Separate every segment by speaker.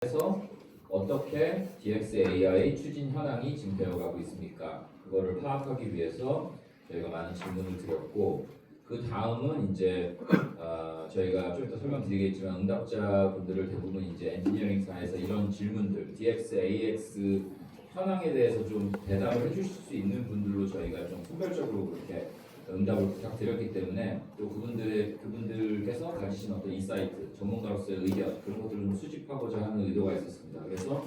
Speaker 1: 그래서 어떻게 DXAI 추진 현황이 지금 되어가고 있습니까? 그거를 파악하기 위해서 저희가 많은 질문을 드렸고, 그 다음은 이제 저희가 좀 이따 설명드리겠지만 응답자분들을 대부분 이제 엔지니어링사에서 이런 질문들, DXAX 현황에 대해서 좀 대답을 해주실 수 있는 분들로 저희가 좀 선별적으로 그렇게 응답을 부탁드렸기 때문에 또 그분들께서 가지신 어떤 인사이트, 전문가로서의 의견 그런 것들을 좀 수집하고자 하는 의도가 있었습니다. 그래서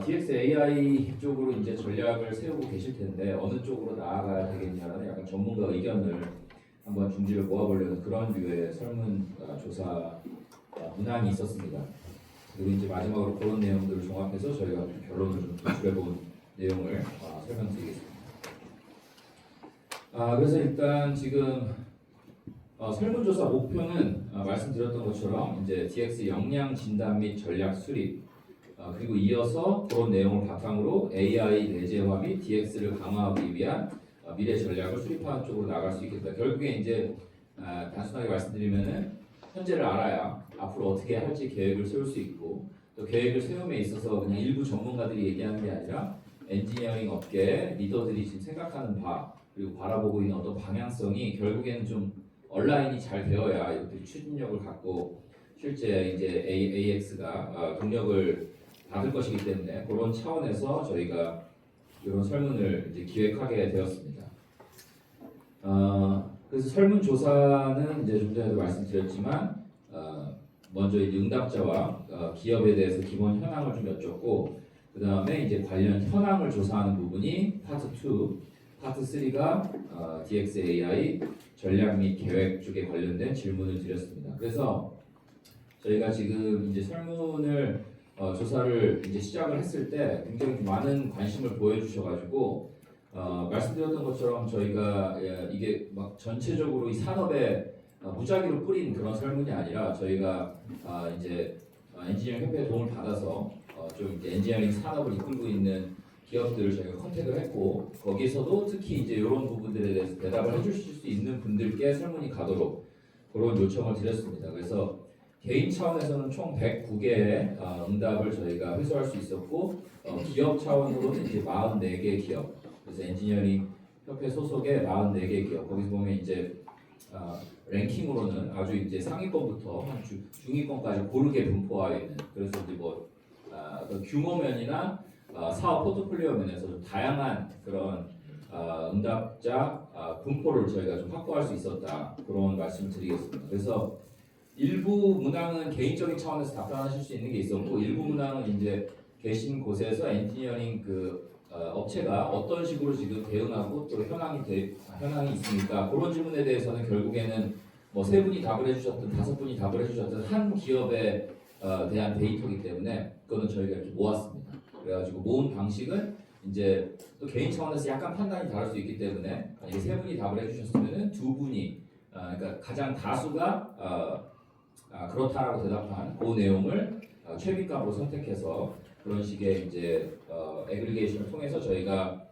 Speaker 1: DXAI 쪽으로 이제 전략을 세우고 계실 텐데 어느 쪽으로 나아가야 되겠냐는 약간 전문가 의견을 한번 중지를 모아보려는 그런 류의 설문 조사 문항이 있었습니다. 그리고 이제 마지막으로 그런 내용들을 종합해서 저희가 좀 결론을 좀 도출해본 내용을 설명드리겠습니다. 그래서 일단 지금 설문조사 목표는 말씀드렸던 것처럼 이제 DX 역량 진단 및 전략 수립, 그리고 이어서 그런 내용을 바탕으로 AI 내재화 및 DX를 강화하기 위한 미래 전략을 수립하는 쪽으로 나갈 수 있겠다. 결국에 이제 단순하게 말씀드리면은 현재를 알아야 앞으로 어떻게 할지 계획을 세울 수 있고, 또 계획을 세움에 있어서 그냥 일부 전문가들이 얘기하는 게 아니라 엔지니어링 업계 리더들이 지금 생각하는 바 그리고 바라보고 있는 어떤 방향성이 결국에는 좀 얼라인이 잘 되어야 이것들이 추진력을 갖고 실제 이제 AX가 동력을 받을 것이기 때문에 그런 차원에서 저희가 이런 설문을 이제 기획하게 되었습니다. 그래서 설문조사는 이제 좀 전에도 말씀드렸지만 먼저 이제 응답자와 기업에 대해서 기본 현황을 좀 여쭙고, 그 다음에 이제 관련 현황을 조사하는 부분이 파트 2, 파트 3가 DXAI 전략 및 계획 쪽에 관련된 질문을 드렸습니다. 그래서 저희가 지금 이제 설문을 조사를 이제 시작을 했을 때 굉장히 많은 관심을 보여주셔가지고 말씀드렸던 것처럼 저희가 이게 막 전체적으로 이 산업에 무작위로 뿌린 그런 설문이 아니라 저희가 이제 엔지니어링 협회의 도움을 받아서 좀 이제 엔지니어링 산업을 이끌고 있는 기업들을 저희가 컨택을 했고, 거기서도 특히 이제 이런 부분들에 대해서 대답을 해주실 수 있는 분들께 설문이 가도록 그런 요청을 드렸습니다. 그래서 개인 차원에서는 총 109개의 응답을 저희가 회수할 수 있었고, 기업 차원으로는 이제 44개 기업, 그래서 엔지니어링 협회 소속의 44개 기업, 거기서 보면 이제 랭킹으로는 아주 이제 상위권부터 한 중위권까지 고르게 분포하여 있는, 그래서 이제 뭐 규모면이나 사업 포트폴리오 면에서 좀 다양한 그런 응답자 분포를 저희가 좀 확보할 수 있었다, 그런 말씀을 드리겠습니다. 그래서 일부 문항은 개인적인 차원에서 답변하실 수 있는 게 있었고, 일부 문항은 이제 계신 곳에서 엔지니어링 업체가 어떤 식으로 지금 대응하고 또 현황이 있습니까? 그런 질문에 대해서는 결국에는 뭐 3분이 답을 해주셨든 5분이 답을 해주셨든 한 기업에 대한 데이터이기 때문에 그거는 저희가 이렇게 모았습니다. 그래가지고 모은 방식은 이제 또 개인 차원에서 약간 판단이 다를 수 있기 때문에 만약에 3분이 답을 해주셨으면은 2분이 그러니까 가장 다수가 그렇다라고 대답한 그 내용을 최빈값으로 선택해서 그런 식의 이제 애그리게이션을 통해서 저희가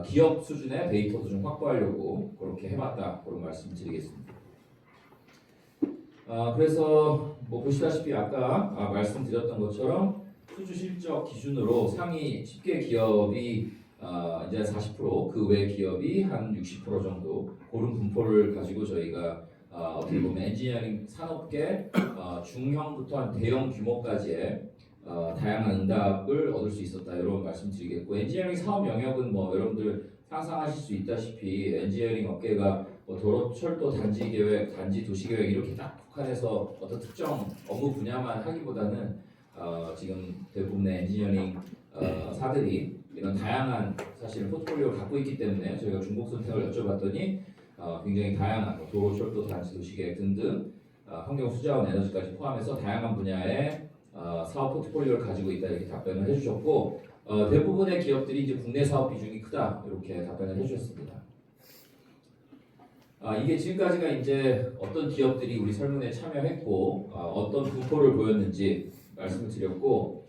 Speaker 1: 기업 수준의 데이터도 좀 확보하려고 그렇게 해봤다, 그런 말씀드리겠습니다. 그래서 뭐 보시다시피 아까 말씀드렸던 것처럼 수주 실적 기준으로 상위 10개 기업이 이제 40%, 그 외 기업이 한 60% 정도 그런 분포를 가지고 저희가 어떻게 보면 엔지니어링 산업계 중형부터 한 대형 규모까지의 다양한 응답을 얻을 수 있었다, 이런 말씀드리겠고, 엔지니어링 사업 영역은 뭐 여러분들 상상하실 수 있다시피 엔지니어링 업계가 뭐 도로, 철도, 단지 계획, 단지 도시 계획 이렇게 딱 국한해서 어떤 특정 업무 분야만 하기보다는 지금 대부분의 엔지니어링 사들이 이런 다양한 사실 포트폴리오를 갖고 있기 때문에 저희가 중복 선택을 여쭤봤더니 굉장히 다양한 도로, 철도, 단지 도시 계획 등등 환경 수자원 에너지까지 포함해서 다양한 분야의 사업 포트폴리오를 가지고 있다, 이렇게 답변을 해주셨고, 대부분의 기업들이 이제 국내 사업 비중이 크다, 이렇게 답변을 해주셨습니다. 이게 지금까지가 이제 어떤 기업들이 우리 설문에 참여했고 어떤 분포를 보였는지 말씀을 드렸고,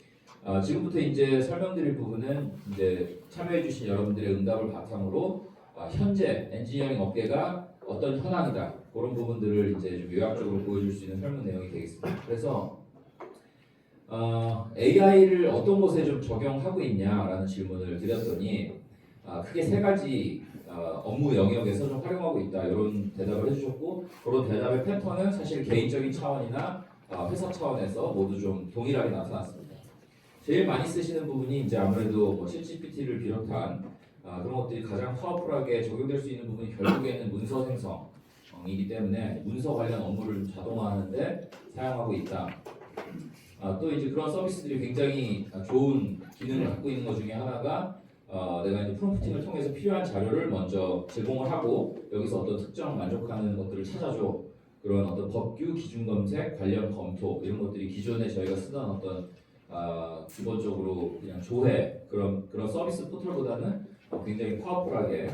Speaker 1: 지금부터 이제 설명드릴 부분은 이제 참여해주신 여러분들의 응답을 바탕으로 현재 엔지니어링 업계가 어떤 현황이다, 그런 부분들을 이제 좀 요약적으로 보여줄 수 있는 설문 내용이 되겠습니다. 그래서 AI를 어떤 곳에 좀 적용하고 있냐라는 질문을 드렸더니 크게 세 가지 업무 영역에서 좀 활용하고 있다 이런 대답을 해주셨고 그런 대답의 패턴은 사실 개인적인 차원이나 회사 차원에서 모두 좀 동일하게 나타났습니다. 제일 많이 쓰시는 부분이 이제 아무래도 뭐 ChatGPT를 비롯한 그런 것들이 가장 파워풀하게 적용될 수 있는 부분이 결국에는 문서 생성이기 때문에 문서 관련 업무를 좀 자동화하는데 사용하고 있다. 또 이제 그런 서비스들이 굉장히 좋은 기능을 갖고 있는 것 중에 하나가 내가 이제 프롬프팅을 통해서 필요한 자료를 먼저 제공을 하고 여기서 어떤 특정 만족하는 것들을 찾아줘. 그런 어떤 법규 기준 검색 관련 검토 이런 것들이 기존에 저희가 쓰던 어떤 기본적으로 그냥 조회 그런 서비스 포털보다는 굉장히 파워풀하게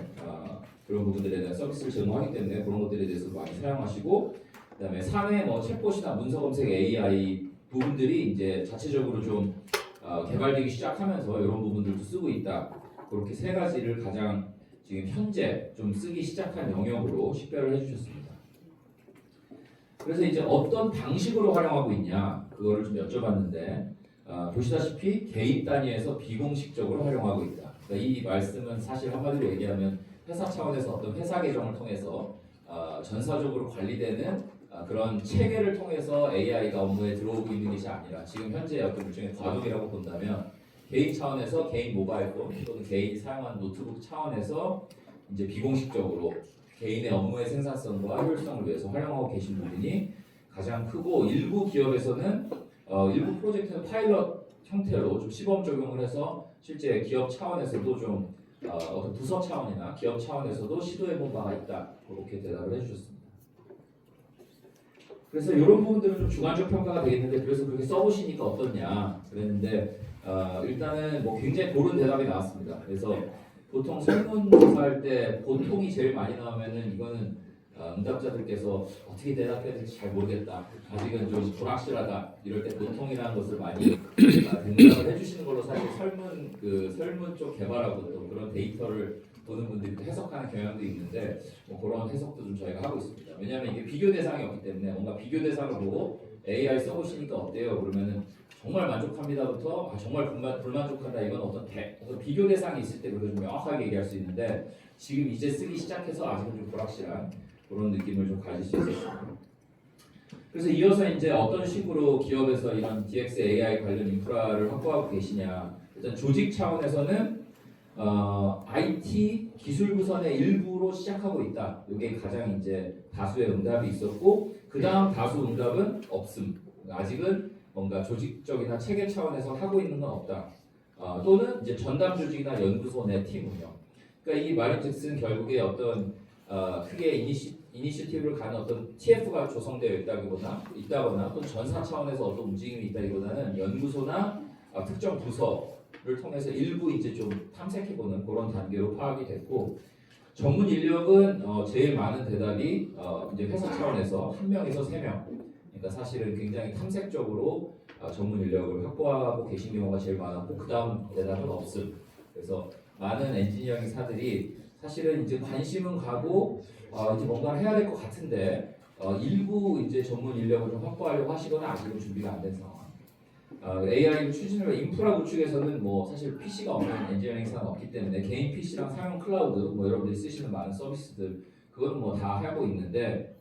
Speaker 1: 그런 부분들에 대한 서비스를 제공하기 때문에 그런 것들에 대해서 많이 사용하시고 그다음에 사내 뭐 챗봇이나 문서 검색 AI 부분들이 이제 자체적으로 좀 개발되기 시작하면서 이런 부분들도 쓰고 있다. 그렇게 세 가지를 가장 지금 현재 좀 쓰기 시작한 영역으로 식별을 해주셨습니다. 그래서 이제 어떤 방식으로 활용하고 있냐 그거를 좀 여쭤봤는데 보시다시피 개인 단위에서 비공식적으로 활용하고 있다. 그러니까 이 말씀은 사실 한마디로 얘기하면 회사 차원에서 어떤 회사 계정을 통해서 전사적으로 관리되는 그런 체계를 통해서 AI가 업무에 들어오고 있는 것이 아니라 지금 현재 어떤 일종의 과정이라고 본다면 개인 차원에서 개인 모바일 폰 또는 개인이 사용하는 노트북 차원에서 이제 비공식적으로 개인의 업무의 생산성과 효율성을 위해서 활용하고 계신 부분이 가장 크고 일부 기업에서는 일부 프로젝트는 파일럿 형태로 좀 시범 적용을 해서 실제 기업 차원에서도 좀 어떤 부서 차원이나 기업 차원에서도 시도해본 바가 있다. 그렇게 대답을 해주셨습니다. 그래서 이런 부분들은 좀 주관적 평가가 되겠는데 그래서 그렇게 써보시니까 어떻냐 그랬는데 일단은 뭐 굉장히 고른 대답이 나왔습니다. 그래서 보통 설문조사할 때 보통이 제일 많이 나오면은 이거는 응답자들께서 어떻게 대답해야 될지 잘 모르겠다. 아직은 좀 불확실하다. 이럴 때 보통이라는 것을 많이 등장을 해주시는 걸로 사실 설문 쪽 개발하고 또 그런 데이터를 보는 분들이 해석하는 경향도 있는데 뭐 그런 해석도 좀 저희가 하고 있습니다. 왜냐하면 이게 비교 대상이 없기 때문에 뭔가 비교 대상을 보고 AI 써보시니까 어때요? 그러면은 정말 만족합니다부터 정말 불만족한다 이건 어떤 비교 대상이 있을 때 그걸 좀 명확하게 얘기할 수 있는데 지금 이제 쓰기 시작해서 아직은 좀 불확실한 그런 느낌을 좀 가질 수 있었습니다. 그래서 이어서 이제 어떤 식으로 기업에서 이런 DX AI 관련 인프라를 확보하고 계시냐 일단 조직 차원에서는 IT 기술 구선의 일부로 시작하고 있다. 이게 가장 이제 다수의 응답이 있었고 그 다음 다수 응답은 없음. 아직은 뭔가 조직적이나 체계 차원에서 하고 있는 건 없다. 또는 이제 전담 조직이나 연구소 내 팀 운영. 그러니까 이 말인즉슨 결국에 어떤 크게 이니시티브를 가는 어떤 TF가 조성되어 있다거나 또 전사 차원에서 어떤 움직임이 있다기보다는 연구소나 특정 부서를 통해서 일부 이제 좀 탐색해보는 그런 단계로 파악이 됐고 전문 인력은 제일 많은 대답이 이제 회사 차원에서 1명에서 3명. 그러니까 사실은 굉장히 탐색적으로 전문 인력을 확보하고 계신 경우가 제일 많았고 그 다음 대답은 없음. 그래서 많은 엔지니어링사들이 사실은 이제 관심은 가고 이제 뭔가를 해야 될 것 같은데 일부 이제 전문 인력을 좀 확보하려고 하시거나 아직은 준비가 안 된 상황. AI 추진을 인프라 구축에서는 뭐 사실 PC가 없는 엔지니어링사는 없기 때문에 개인 PC랑 사용 클라우드 뭐 여러분들이 쓰시는 많은 서비스들 그거는 뭐 다 하고 있는데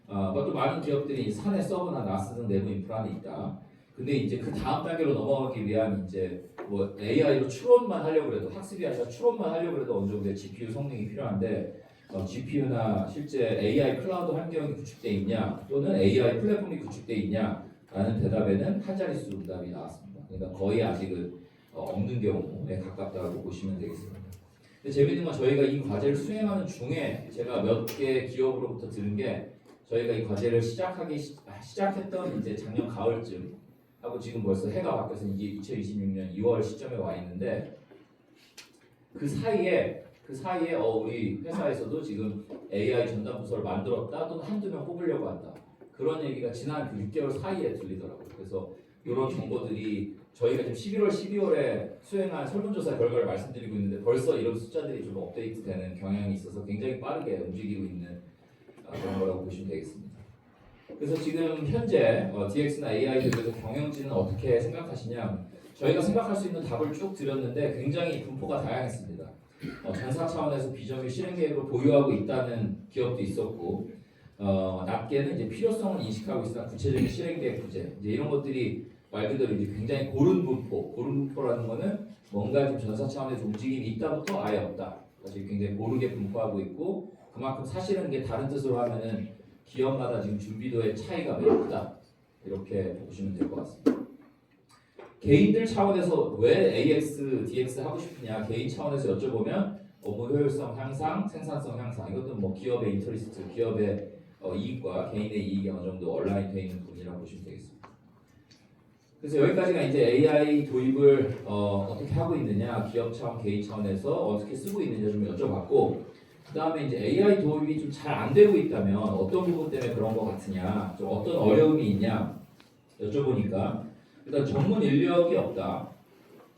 Speaker 1: 또 많은 기업들이 사내 서버나 나스 등 내부 인프라는 있다. 근데 이제 그 다음 단계로 넘어가기 위한 이제 뭐 AI로 추론만 하려고 해도 학습이 아니라 추론만 하려고 해도 어느 정도의 GPU 성능이 필요한데 GPU나 실제 AI 클라우드 환경이 구축돼 있냐 또는 AI 플랫폼이 구축돼 있냐라는 대답에는 한 자릿수 응답이 나왔습니다. 그러니까 거의 아직은 없는 경우에 가깝다고 보시면 되겠습니다. 근데 재밌는 건 저희가 이 과제를 수행하는 중에 제가 몇 개 기업으로부터 들은 게 저희가 이 과제를 시작했던 이제 작년 가을쯤 하고 지금 벌써 해가 바뀌어서 이게 2026년 2월 시점에 와 있는데 그 사이에 우리 회사에서도 지금 AI 전담 부서를 만들었다 또는 한두 명 뽑으려고 한다 그런 얘기가 지난 그 6개월 사이에 들리더라고요. 그래서 이런 정보들이 저희가 지금 11월, 12월에 수행한 설문조사 결과를 말씀드리고 있는데 벌써 이런 숫자들이 좀 업데이트되는 경향이 있어서 굉장히 빠르게 움직이고 있는 그런 거라고 보시면 되겠습니다. 그래서 지금 현재 DX나 AI에 대해서 경영진은 어떻게 생각하시냐? 저희가 생각할 수 있는 답을 쭉 드렸는데 굉장히 분포가 다양했습니다. 전사 차원에서 비정규 실행 계획을 보유하고 있다는 기업도 있었고, 낮게는 이제 필요성을 인식하고 있으나 구체적인 실행 계획 부재, 이제 이런 것들이 말 그대로 이제 굉장히 고른 분포, 고른 분포라는 거는 뭔가 좀 전사 차원에서 움직임이 있다부터 아예 없다. 사실 굉장히 고르게 분포하고 있고, 그만큼 사실은 이게 다른 뜻으로 하면은 기업마다 지금 준비도의 차이가 매우 크다. 이렇게 보시면 될 것 같습니다. 개인들 차원에서 왜 AX, DX 하고 싶으냐 개인 차원에서 여쭤보면 업무 효율성 향상, 생산성 향상 이것도 뭐 기업의 인터리스트, 기업의 이익과 개인의 이익이 어느 정도 얼라인되어 있는 부분이라고 보시면 되겠습니다. 그래서 여기까지가 이제 AI 도입을 어떻게 하고 있느냐, 기업 차원, 개인 차원에서 어떻게 쓰고 있느냐 좀 여쭤봤고, 그 다음에 이제 AI 도입이 좀 잘 안 되고 있다면 어떤 부분 때문에 그런 것 같으냐, 좀 어떤 어려움이 있냐 여쭤보니까 일단 전문 인력이 없다.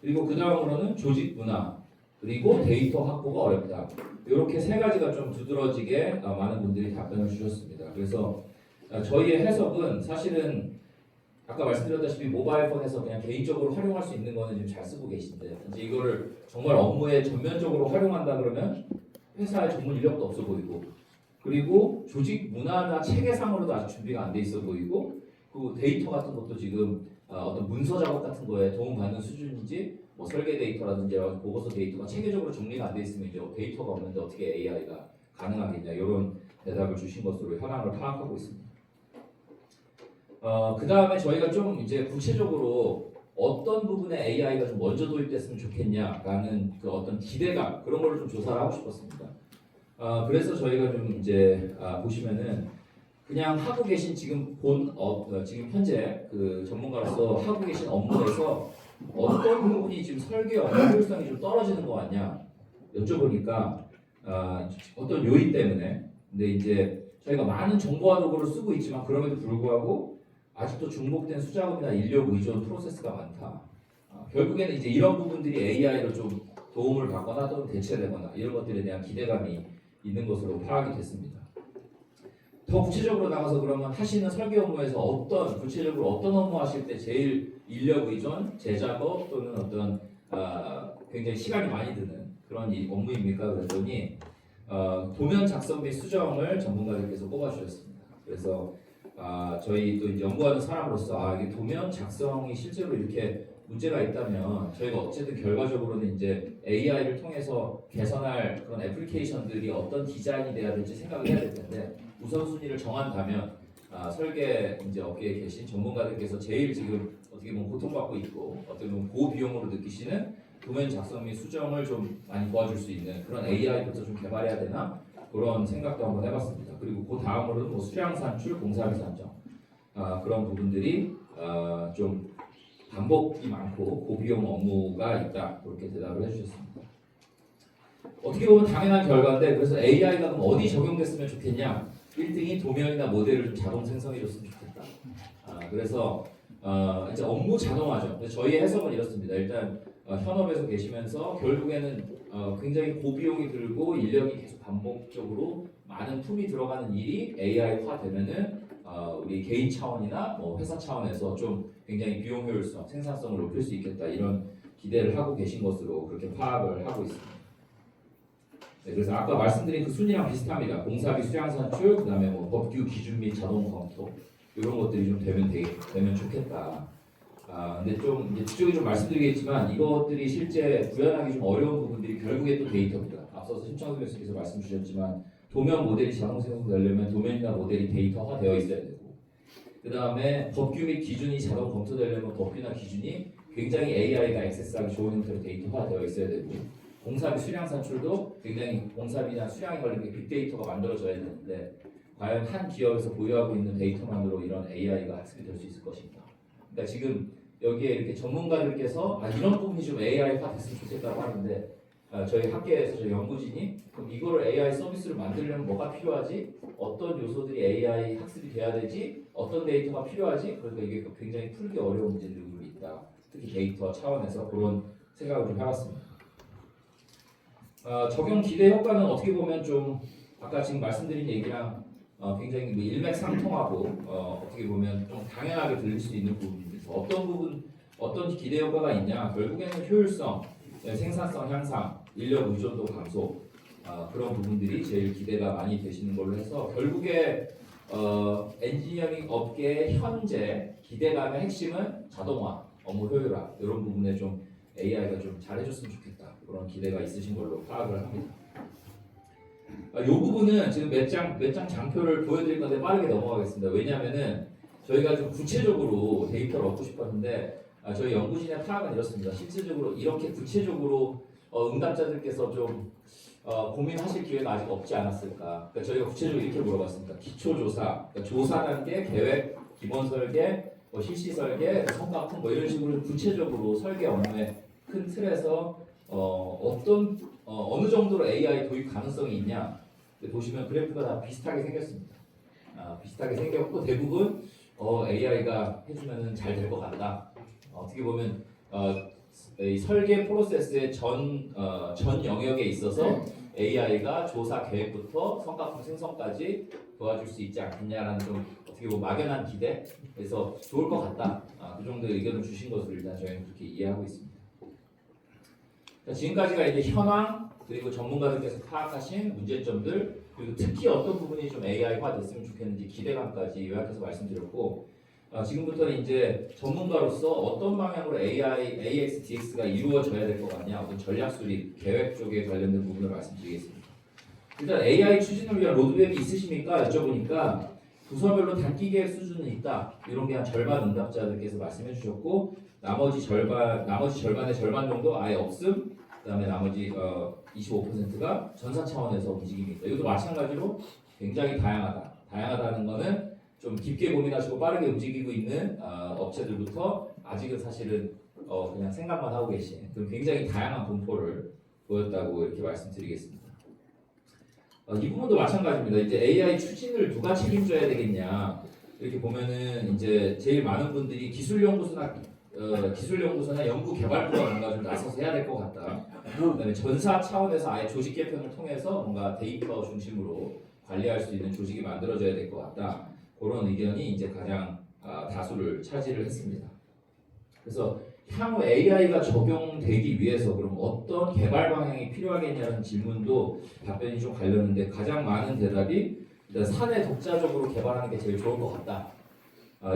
Speaker 1: 그리고 그 다음으로는 조직 문화, 그리고 데이터 확보가 어렵다. 이렇게 세 가지가 좀 두드러지게 많은 분들이 답변을 주셨습니다. 그래서 저희의 해석은 사실은 아까 말씀드렸다시피 모바일 폰에서 그냥 개인적으로 활용할 수 있는 거는 지금 잘 쓰고 계신데 이제 이거를 정말 업무에 전면적으로 활용한다 그러면 회사에 전문 인력도 없어 보이고, 그리고 조직 문화나 체계상으로도 아직 준비가 안 돼 있어 보이고, 그리고 데이터 같은 것도 지금 어떤 문서 작업 같은 거에 도움받는 수준인지, 뭐 설계 데이터라든지 보고서 데이터가 체계적으로 정리가 안 돼 있으면 이제 데이터가 없는데 어떻게 AI가 가능하겠냐, 이런 대답을 주신 것으로 현황을 파악하고 있습니다. 그 다음에 저희가 좀 이제 구체적으로 어떤 부분에 AI가 좀 먼저 도입됐으면 좋겠냐라는 그 어떤 기대감, 그런 거를 좀 조사를 하고 싶었습니다. 그래서 저희가 좀 이제 보시면은 그냥 하고 계신 지금 지금 현재 그 전문가로서 하고 계신 업무에서 어떤 부분이 지금 설계 업무 효율성이 좀 떨어지는 것 같냐 여쭤보니까 어떤 요인 때문에. 근데 이제 저희가 많은 정보화 도구를 쓰고 있지만 그럼에도 불구하고 아직도 중복된 수작업이나 인력 의존 프로세스가 많다. 결국에는 이제 이런 부분들이 AI로 좀 도움을 받거나 또는 대체되거나 이런 것들에 대한 기대감이 있는 것으로 파악이 됐습니다. 더 구체적으로 나가서 그러면 하시는 설계 업무에서 구체적으로 어떤 업무 하실 때 제일 인력 의존, 재작업 또는 어떤 굉장히 시간이 많이 드는 그런 업무입니까? 그랬더니 도면 작성 및 수정을 전문가들께서 꼽아주셨습니다. 그래서 저희 또 이제 연구하는 사람으로서 이게 도면 작성이 실제로 이렇게 문제가 있다면 저희가 어쨌든 결과적으로는 이제 AI를 통해서 개선할 그런 애플리케이션들이 어떤 디자인이 돼야 될지 생각을 해야 될 텐데 우선순위를 정한다면 설계 이제 업계에 계신 전문가들께서 제일 지금 어떻게 보면 고통받고 있고 어떻게 보면 고비용으로 느끼시는 도면 작성 및 수정을 좀 많이 도와줄 수 있는 그런 AI부터 좀 개발해야 되나 그런 생각도 한번 해봤습니다. 그리고 그 다음으로는 뭐 수량 산출, 공사비 산정 그런 부분들이 좀 반복이 많고 고비용 업무가 있다 그렇게 대답을 해주셨습니다. 어떻게 보면 당연한 결과인데 그래서 AI가 그럼 어디 적용됐으면 좋겠냐? 1등이 도면이나 모델을 좀 자동 생성해줬으면 좋겠다. 그래서 이제 업무 자동화죠. 근데 저희 해석은 이렇습니다. 일단 현업에서 계시면서 결국에는 굉장히 고비용이 들고 인력이 계속 반복적으로 많은 품이 들어가는 일이 AI화 되면은 우리 개인 차원이나 뭐 회사 차원에서 좀 굉장히 비용 효율성, 생산성을 높일 수 있겠다 이런 기대를 하고 계신 것으로 그렇게 파악을 하고 있습니다. 네, 그래서 아까 말씀드린 그 순위랑 비슷합니다. 공사비 수량 산출, 그다음에 뭐 법규 기준 및 자동 검토 이런 것들이 좀 되면 좋겠다. 근데 좀 이제 뒤쪽에 좀 말씀드리겠지만 이것들이 실제 구현하기 좀 어려운 부분들이 결국에 또 데이터입니다. 앞서서 심창수 교수께서 말씀 주셨지만 도면 모델이 자동 생성되려면 도면이나 모델이 데이터화되어 있어야 되고, 그 다음에 법규 및 기준이 자동 검토되려면 법규나 기준이 굉장히 AI가 액세스하기 좋은 형태로 데이터화되어 있어야 되고, 공사비 수량 산출도 굉장히 공사비나 수량에 걸린 빅데이터가 만들어져야 되는데 과연 한 기업에서 보유하고 있는 데이터만으로 이런 AI가 학습이 될 수 있을 것인가? 그러니까 지금 여기에 이렇게 전문가들께서 이런 부분이 좀 AI화 됐으면 좋겠다고 하는데 저희 학계에서 저희 연구진이 그럼 이거를 AI 서비스를 만들려면 뭐가 필요하지? 어떤 요소들이 AI 학습이 돼야 되지? 어떤 데이터가 필요하지? 그러니까 이게 굉장히 풀기 어려운 문제들이 있다. 특히 데이터 차원에서 그런 생각을 좀 해봤습니다. 적용 기대 효과는 어떻게 보면 좀 아까 지금 말씀드린 얘기랑 굉장히 뭐 일맥상통하고 어떻게 보면 좀 당연하게 들릴 수 있는 부분입니다. 어떤 부분, 어떤 기대 효과가 있냐? 결국에는 효율성, 생산성 향상, 인력 의존도 감소 그런 부분들이 제일 기대가 많이 되시는 걸로 해서 결국에 엔지니어링 업계의 현재 기대감의 핵심은 자동화, 업무 효율화 이런 부분에 좀 AI가 좀 잘해줬으면 좋겠다 그런 기대가 있으신 걸로 파악을 합니다. 이 부분은 지금 몇 장 장표를 보여드릴 건데 빠르게 넘어가겠습니다. 왜냐하면은 저희가 좀 구체적으로 데이터를 얻고 싶었는데 저희 연구진의 파악은 이렇습니다. 실질적으로 이렇게 구체적으로 응답자들께서 좀 고민하실 기회가 아직 없지 않았을까. 그러니까 저희가 구체적으로 이렇게 물어봤습니다. 기초조사, 그러니까 조사 단계, 계획, 기본 설계, 실시 설계, 성과품 이런 식으로 구체적으로 설계 업무의 큰 틀에서 어느 정도로 AI 도입 가능성이 있냐 보시면 그래프가 다 비슷하게 생겼습니다. 비슷하게 생겼고 대부분 AI가 해주면 잘 될 것 같다. 어떻게 보면 이 설계 프로세스의 전 영역에 있어서 AI가 조사 계획부터 성과품 생성까지 도와줄 수 있지 않겠냐라는 좀 어떻게 보면 막연한 기대, 그래서 좋을 것 같다. 그 정도의 의견을 주신 것으로 일단 저희는 그렇게 이해하고 있습니다. 지금까지가 이제 현황 그리고 전문가들께서 파악하신 문제점들 그리고 특히 어떤 부분이 좀 AI화 됐으면 좋겠는지 기대감까지 요약해서 말씀드렸고 지금부터는 이제 전문가로서 어떤 방향으로 AX, DX가 이루어져야 될 것 같냐 어떤 전략 수립, 계획 쪽에 관련된 부분을 말씀드리겠습니다. 일단 AI 추진을 위한 로드맵이 있으십니까? 여쭤보니까 부서별로 단기 계획 수준은 있다. 이런 게 한 절반 응답자들께서 말씀해 주셨고 나머지 절반의 절반 정도 아예 없음. 그다음에 나머지 25%가 전사 차원에서 움직임이 있다. 이것도 마찬가지로 굉장히 다양하다. 다양하다는 거는 좀 깊게 고민하시고 빠르게 움직이고 있는 업체들부터 아직은 사실은 그냥 생각만 하고 계신 그런 굉장히 다양한 분포를 보였다고 이렇게 말씀드리겠습니다. 이 부분도 마찬가지입니다. 이제 AI 추진을 누가 책임져야 되겠냐 이렇게 보면은 이제 제일 많은 분들이 기술연구소나 연구개발부가 뭔가 좀 나서서 해야 될 것 같다. 그다음에 전사 차원에서 아예 조직 개편을 통해서 뭔가 데이터 중심으로 관리할 수 있는 조직이 만들어져야 될 것 같다. 그런 의견이 이제 가장 다수를 차지를 했습니다. 그래서 향후 AI가 적용되기 위해서 그럼 어떤 개발 방향이 필요하겠냐는 질문도 답변이 좀 갈렸는데 가장 많은 대답이 일단 사내 독자적으로 개발하는 게 제일 좋을 것 같다.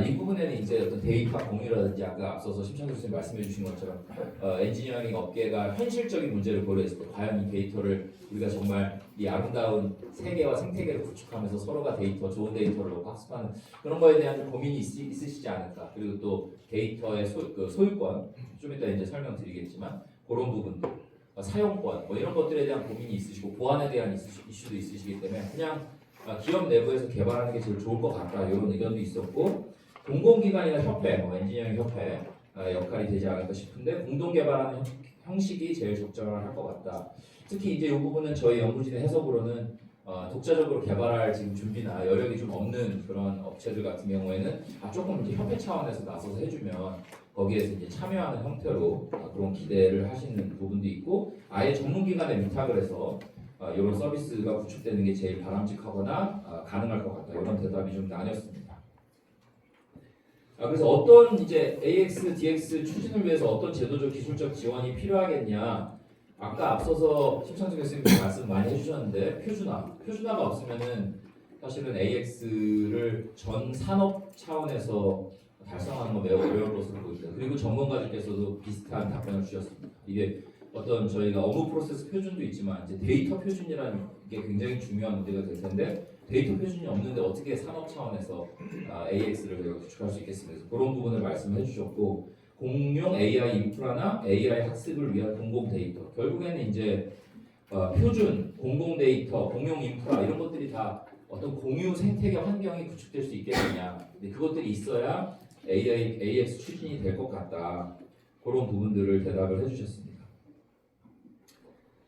Speaker 1: 이 부분에는 이제 어떤 데이터 공유라든지 아까 앞서서 심창 교수님 말씀해 주신 것처럼 엔지니어링 업계가 현실적인 문제를 고려했을 때 과연 이 데이터를 우리가 정말 이 아름다운 세계와 생태계를 구축하면서 서로가 데이터, 좋은 데이터를 놓고 학습하는 그런 거에 대한 좀 고민이 있으시지 않을까. 그리고 또 데이터의 소유권 좀 이따 이제 설명드리겠지만 그런 부분들 사용권 이런 것들에 대한 고민이 있으시고 보안에 대한 이슈도 있으시기 때문에 그냥 기업 내부에서 개발하는 게 제일 좋을 것 같다 이런 의견도 있었고 공공기관이나 협회, 엔지니어링 협회 역할이 되지 않을까 싶은데 공동 개발하는 형식이 제일 적절할 것 같다. 특히 이제 이 부분은 저희 연구진의 해석으로는 독자적으로 개발할 지금 준비나 여력이 좀 없는 그런 업체들 같은 경우에는 조금 이제 협회 차원에서 나서서 해주면 거기에서 이제 참여하는 형태로 그런 기대를 하시는 부분도 있고 아예 전문기관에 위탁을 해서 이런 서비스가 구축되는 게 제일 바람직하거나 가능할 것 같다. 이런 대답이 좀 나뉘었습니다. 그래서 어떤 이제 AX, DX 추진을 위해서 어떤 제도적, 기술적 지원이 필요하겠냐? 아까 앞서서 심창준 교수님 말씀 많이 해주셨는데 표준화가 없으면은 사실은 AX를 전 산업 차원에서 달성하는 건 매우 어려울 것으로 보입니다. 그리고 전문가들께서도 비슷한 답변을 주셨습니다. 이게 어떤 저희가 업무 프로세스 표준도 있지만 이제 데이터 표준이라는 게 굉장히 중요한 문제가 될 텐데 데이터 표준이 없는데 어떻게 산업 차원에서 AX를 구축할 수 있겠습니까? 그런 부분을 말씀해 주셨고 공용 AI 인프라나 AI 학습을 위한 공공 데이터 결국에는 이제 표준, 공공 데이터, 공용 인프라 이런 것들이 다 어떤 공유 생태계 환경이 구축될 수 있겠느냐 근데 그것들이 있어야 AX 추진이 될 것 같다 그런 부분들을 대답을 해주셨습니다.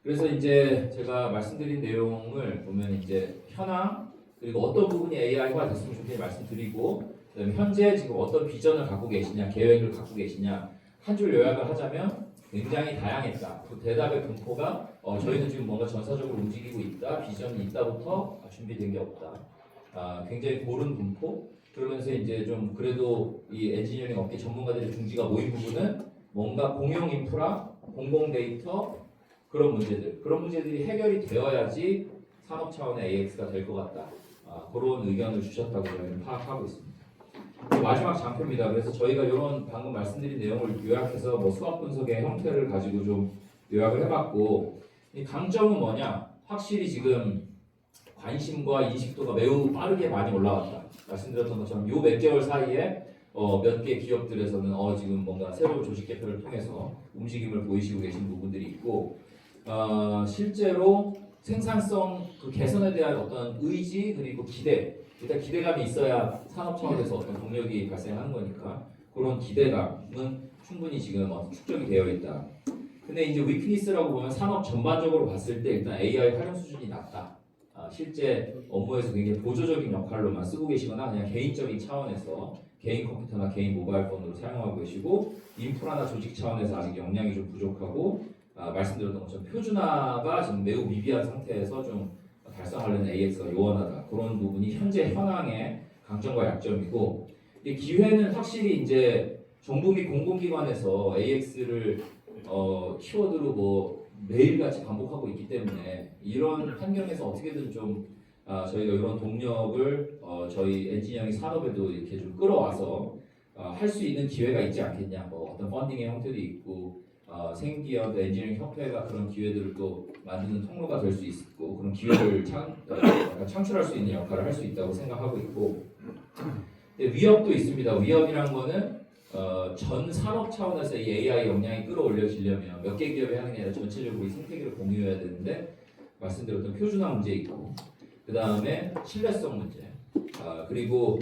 Speaker 1: 그래서 이제 제가 말씀드린 내용을 보면 이제 현황 그리고 어떤 부분이 AI화 됐으면 좋겠는지 말씀드리고 그다음에 현재 지금 어떤 비전을 갖고 계시냐 계획을 갖고 계시냐 한 줄 요약을 하자면 굉장히 다양했다. 그 대답의 분포가 저희는 지금 뭔가 전사적으로 움직이고 있다 비전이 있다부터 준비된 게 없다. 굉장히 고른 분포. 그러면서 이제 좀 그래도 이 엔지니어링 업계 전문가들의 중지가 모인 부분은 뭔가 공용 인프라, 공공 데이터 그런 문제들이 해결이 되어야지 산업 차원의 AX가 될 것 같다. 그런 의견을 주셨다고 저희는 파악하고 있습니다. 마지막 장표입니다. 그래서 저희가 이런 방금 말씀드린 내용을 요약해서 뭐 수학 분석의 형태를 가지고 좀 요약을 해봤고, 이 강점은 뭐냐? 확실히 지금 관심과 인식도가 매우 빠르게 많이 올라왔다. 말씀드렸던 것처럼 요 몇 개월 사이에 몇 개 기업들에서는 지금 뭔가 새로운 조직 개편을 통해서 움직임을 보이시고 계신 부분들이 있고, 실제로 생산성 그 개선에 대한 어떤 의지 그리고 기대, 일단 기대감이 있어야 산업 차원에서 어떤 동력이 발생하는 거니까 그런 기대감은 충분히 지금 축적이 되어 있다. 근데 이제 위크니스라고 보면 산업 전반적으로 봤을 때 일단 AI 활용 수준이 낮다. 실제 업무에서 굉장히 보조적인 역할로만 쓰고 계시거나 그냥 개인적인 차원에서 개인 컴퓨터나 개인 모바일 폰으로 사용하고 계시고, 인프라나 조직 차원에서 아직 역량이 좀 부족하고, 말씀드렸던 것처럼 표준화가 지금 매우 미비한 상태에서 좀 달성하려는 AX가 요원하다. 그런 부분이 현재 현황의 강점과 약점이고, 이 기회는 확실히 이제 정부 및 공공기관에서 AX를 키워드로 뭐 매일같이 반복하고 있기 때문에 이런 환경에서 어떻게든 좀 저희가 이런 동력을 저희 엔지니어링 산업에도 이렇게 좀 끌어와서 할 수 있는 기회가 있지 않겠냐. 뭐 어떤 펀딩의 형태도 있고, 생기업 엔지니어링 협회가 그런 기회들을 또 만드는 통로가 될 수 있고, 그런 기회를 창출할 수 있는 역할을 할 수 있다고 생각하고 있고, 위협도 있습니다. 위협이란 거는 전 산업 차원에서 이 AI 역량이 끌어올려지려면 몇 개 기업이 하는 게 아니라 전체적으로 이 생태계를 공유해야 되는데, 말씀드렸던 표준화 문제 있고, 그 다음에 신뢰성 문제, 그리고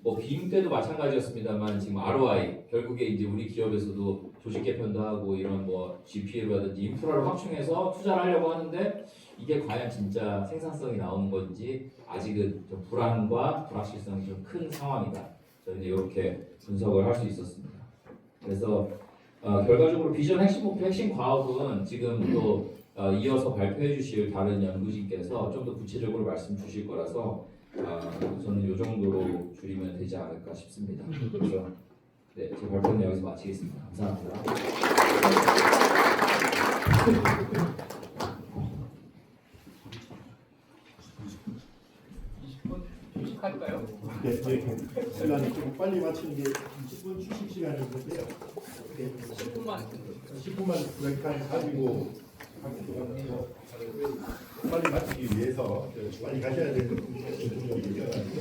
Speaker 1: 뭐 비임 때도 마찬가지였습니다만 지금 ROI, 결국에 이제 우리 기업에서도 조직 개편도 하고 이런 뭐 GPL라든지 인프라를 확충해서 투자를 하려고 하는데 이게 과연 진짜 생산성이 나오는 건지 아직은 좀 불안과 불확실성이 좀 큰 상황이다. 저희는 이렇게 분석을 할 수 있었습니다. 그래서 결과적으로 비전 핵심 목표, 핵심 과업은 지금 또 이어서 발표해 주실 다른 연구진께서 좀 더 구체적으로 말씀 주실 거라서 저는 이 정도로 줄이면 되지 않을까 싶습니다. 그래서 네, 제 발표는 여기서 마치겠습니다. 감사합니다.
Speaker 2: 할까요?
Speaker 3: 네, 시간이 좀 빨리 마치는 게 20분 휴식 시간이 있는데요. 10분만 브레이크 가지고 빨리 마치기 위해서 빨리 가셔야 되는 분들이